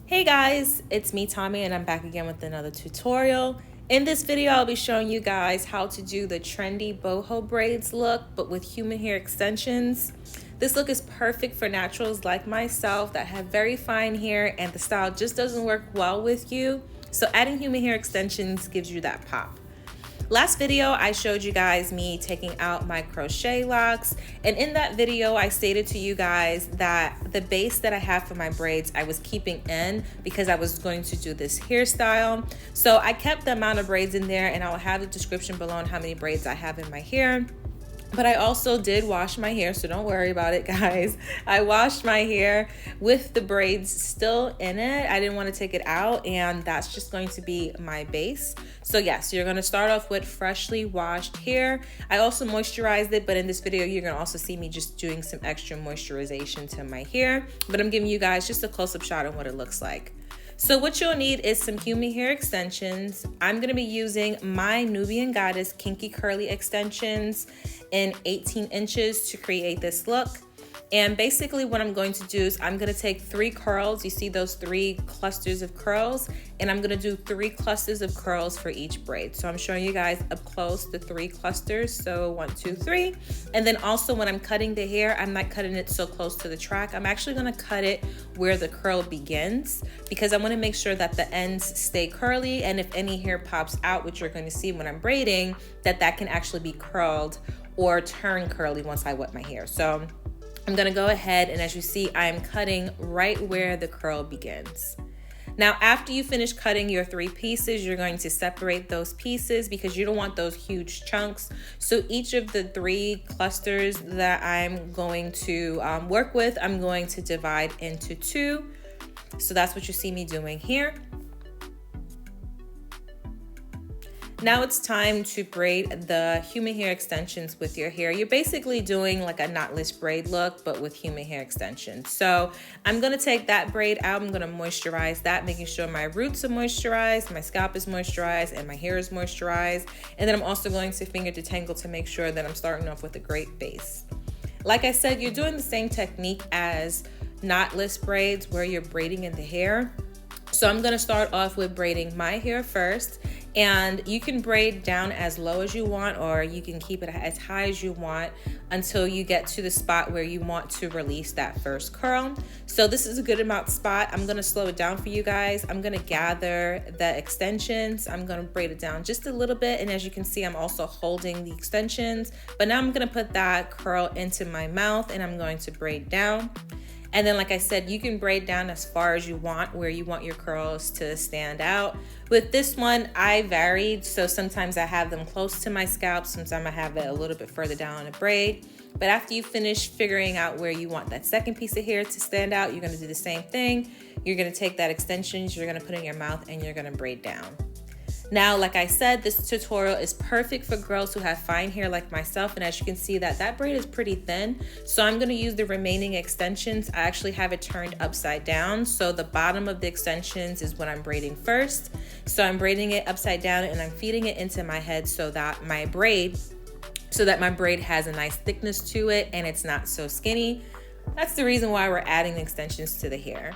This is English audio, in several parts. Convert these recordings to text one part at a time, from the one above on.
Hey guys, it's me Tommy and I'm back again with another tutorial. In this video I'll be showing you guys how to do the trendy boho braids look but with human hair extensions. This look is perfect for naturals like myself that have very fine hair and the style just doesn't work well with you. So adding human hair extensions gives you that pop. Last video, I showed you guys me taking out my crochet locks, and in that video, I stated to you guys that the base that I have for my braids, I was keeping in because I was going to do this hairstyle. So I kept the amount of braids in there, and I'll have the description below on how many braids I have in my hair. But I also did wash my hair, so don't worry about it, guys. I washed my hair with the braids still in it. I didn't want to take it out, and that's just going to be my base. So yes, you're going to start off with freshly washed hair. I also moisturized it, but in this video, you're going to also see me just doing some extra moisturization to my hair. But I'm giving you guys just a close-up shot of what it looks like. So what you'll need is some human hair extensions. I'm going to be using my Nubian Goddess Kinky Curly extensions in 18 inches to create this look. And basically what I'm going to do is I'm going to take 3 curls. You see those 3 clusters of curls, and I'm going to do 3 clusters of curls for each braid. So I'm showing you guys up close the 3 clusters. So 1, 2, 3. And then also when I'm cutting the hair, I'm not cutting it so close to the track. I'm actually going to cut it where the curl begins because I want to make sure that the ends stay curly, and if any hair pops out, which you're going to see when I'm braiding, that can actually be curled or turn curly once I wet my hair. So I'm gonna go ahead, and as you see, I'm cutting right where the curl begins. Now, after you finish cutting your 3 pieces, you're going to separate those pieces because you don't want those huge chunks. So each of the 3 clusters that I'm going to work with, I'm going to divide into 2. So that's what you see me doing here. Now it's time to braid the human hair extensions with your hair. You're basically doing like a knotless braid look, but with human hair extensions. So I'm gonna take that braid out. I'm gonna moisturize that, making sure my roots are moisturized, my scalp is moisturized, and my hair is moisturized. And then I'm also going to finger detangle to make sure that I'm starting off with a great base. Like I said, you're doing the same technique as knotless braids where you're braiding in the hair. So I'm gonna start off with braiding my hair first, and you can braid down as low as you want, or you can keep it as high as you want until you get to the spot where you want to release that first curl. So this is a good amount spot. I'm gonna slow it down for you guys. I'm gonna gather the extensions. I'm gonna braid it down just a little bit, and as you can see, I'm also holding the extensions, but now I'm gonna put that curl into my mouth and I'm going to braid down. And then, like I said, you can braid down as far as you want, where you want your curls to stand out. With this one, I varied. So sometimes I have them close to my scalp. Sometimes I have it a little bit further down on the braid. But after you finish figuring out where you want that second piece of hair to stand out, you're gonna do the same thing. You're gonna take that extensions, you're gonna put it in your mouth, and you're gonna braid down. Now, like I said, this tutorial is perfect for girls who have fine hair like myself, and as you can see that braid is pretty thin. So I'm gonna use the remaining extensions. I actually have it turned upside down. So the bottom of the extensions is what I'm braiding first. So I'm braiding it upside down and I'm feeding it into my head so that my braid has a nice thickness to it and it's not so skinny. That's the reason why we're adding the extensions to the hair.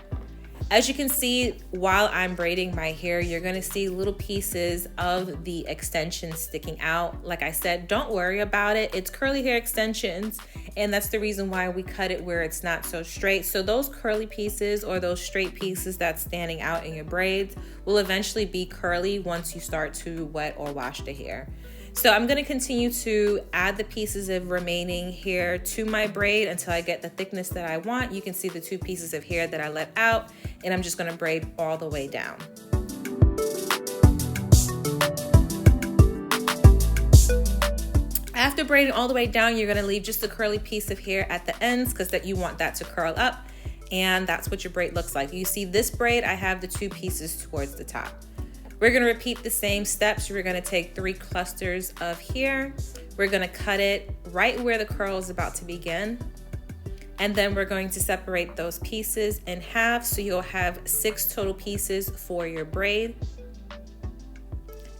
As you can see, while I'm braiding my hair, you're gonna see little pieces of the extensions sticking out. Like I said, don't worry about it. It's curly hair extensions, and that's the reason why we cut it where it's not so straight. So those curly pieces or those straight pieces that's standing out in your braids will eventually be curly once you start to wet or wash the hair. So I'm gonna continue to add the pieces of remaining hair to my braid until I get the thickness that I want. You can see the 2 pieces of hair that I let out, and I'm just gonna braid all the way down. After braiding all the way down, you're gonna leave just a curly piece of hair at the ends because you want that to curl up, and that's what your braid looks like. You see this braid, I have the 2 pieces towards the top. We're gonna repeat the same steps. We're gonna take 3 clusters of hair. We're gonna cut it right where the curl is about to begin. And then we're going to separate those pieces in half so you'll have 6 total pieces for your braid.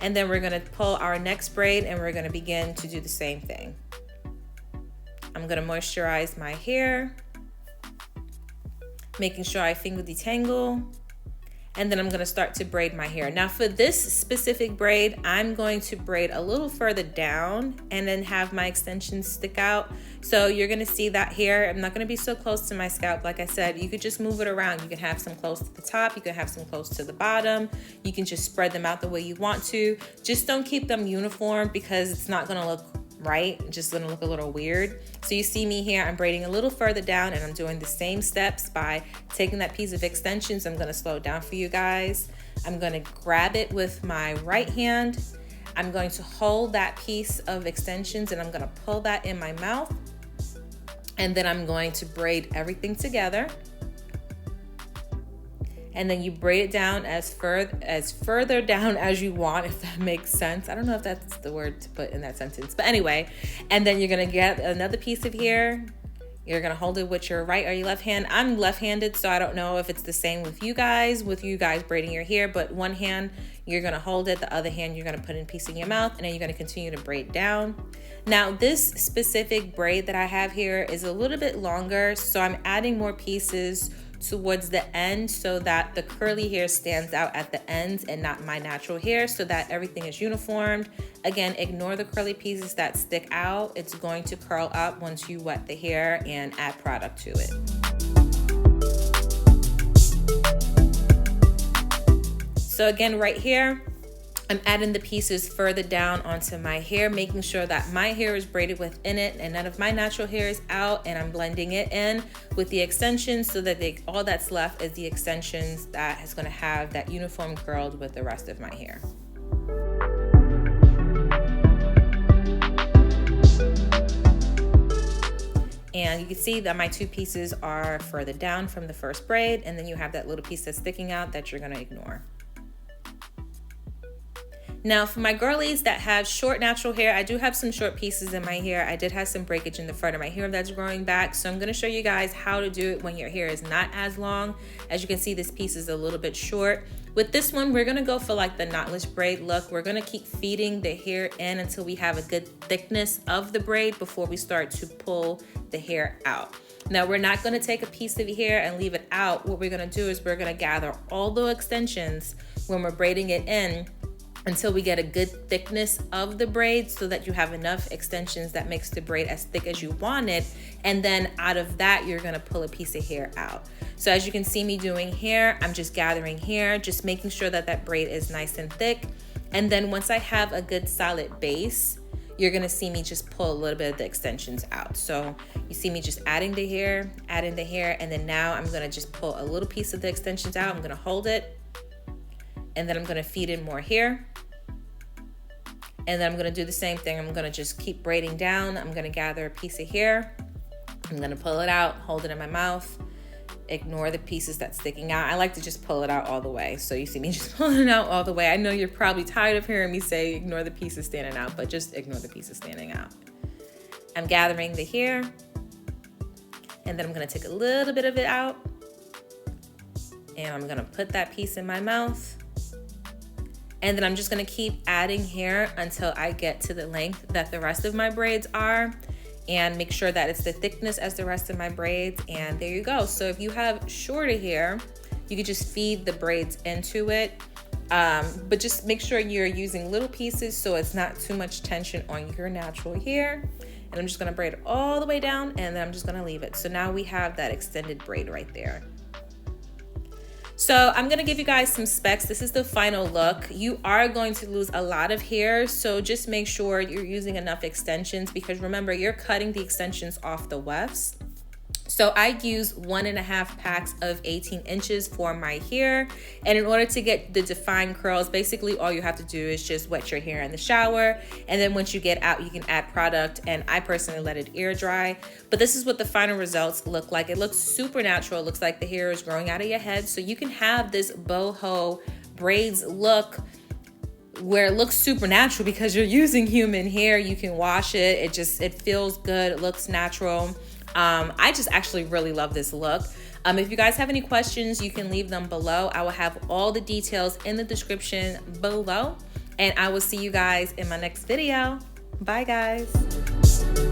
And then we're gonna pull our next braid and we're gonna begin to do the same thing. I'm gonna moisturize my hair, making sure I finger detangle, and then I'm gonna start to braid my hair. Now for this specific braid, I'm going to braid a little further down and then have my extensions stick out. So you're gonna see that here. I'm not gonna be so close to my scalp. Like I said, you could just move it around. You can have some close to the top, you can have some close to the bottom. You can just spread them out the way you want to. Just don't keep them uniform because it's not gonna look right, just gonna look a little weird. So you see me here, I'm braiding a little further down and I'm doing the same steps by taking that piece of extensions. I'm gonna slow it down for you guys. I'm gonna grab it with my right hand. I'm going to hold that piece of extensions and I'm gonna pull that in my mouth. And then I'm going to braid everything together. And then you braid it down as further down as you want, if that makes sense. I don't know if that's the word to put in that sentence, but anyway. And then you're gonna get another piece of hair. You're gonna hold it with your right or your left hand. I'm left-handed, so I don't know if it's the same with you guys braiding your hair, but one hand, you're gonna hold it, the other hand, you're gonna put in a piece in your mouth, and then you're gonna continue to braid down. Now, this specific braid that I have here is a little bit longer, so I'm adding more pieces towards the end so that the curly hair stands out at the ends and not my natural hair, so that everything is uniformed. Again, ignore the curly pieces that stick out. It's going to curl up once you wet the hair and add product to it. So again, right here, I'm adding the pieces further down onto my hair, making sure that my hair is braided within it and none of my natural hair is out, and I'm blending it in with the extensions so that all that's left is the extensions that is gonna have that uniform curled with the rest of my hair. And you can see that my two pieces are further down from the first braid, and then you have that little piece that's sticking out that you're gonna ignore. Now for my girlies that have short natural hair, I do have some short pieces in my hair. I did have some breakage in the front of my hair that's growing back. So I'm gonna show you guys how to do it when your hair is not as long. As you can see, this piece is a little bit short. With this one, we're gonna go for like the knotless braid look. We're gonna keep feeding the hair in until we have a good thickness of the braid before we start to pull the hair out. Now we're not gonna take a piece of hair and leave it out. What we're gonna do is we're gonna gather all the extensions when we're braiding it in until we get a good thickness of the braid so that you have enough extensions that makes the braid as thick as you want it. And then out of that, you're gonna pull a piece of hair out. So as you can see me doing here, I'm just gathering hair, just making sure that that braid is nice and thick. And then once I have a good solid base, you're gonna see me just pull a little bit of the extensions out. So you see me just adding the hair, and then now I'm gonna just pull a little piece of the extensions out. I'm gonna hold it, and then I'm gonna feed in more hair. And then I'm gonna do the same thing. I'm gonna just keep braiding down. I'm gonna gather a piece of hair. I'm gonna pull it out, hold it in my mouth, ignore the pieces that's sticking out. I like to just pull it out all the way. So you see me just pulling it out all the way. I know you're probably tired of hearing me say ignore the pieces standing out, but just ignore the pieces standing out. I'm gathering the hair, and then I'm gonna take a little bit of it out, and I'm gonna put that piece in my mouth. And then I'm just gonna keep adding hair until I get to the length that the rest of my braids are, and make sure that it's the thickness as the rest of my braids. And there you go. So if you have shorter hair, you could just feed the braids into it. But just make sure you're using little pieces so it's not too much tension on your natural hair. And I'm just gonna braid it all the way down, and then I'm just gonna leave it. So now we have that extended braid right there. So I'm gonna give you guys some specs. This is the final look. You are going to lose a lot of hair, so just make sure you're using enough extensions, because remember, you're cutting the extensions off the wefts. So I use 1.5 packs of 18 inches for my hair. And in order to get the defined curls, basically all you have to do is just wet your hair in the shower. And then once you get out, you can add product. And I personally let it air dry. But this is what the final results look like. It looks super natural. It looks like the hair is growing out of your head. So you can have this boho braids look where it looks super natural because you're using human hair. You can wash it. It feels good. It looks natural. I just actually really love this look. If you guys have any questions, you can leave them below. I will have all the details in the description below, and I will see you guys in my next video. Bye, guys.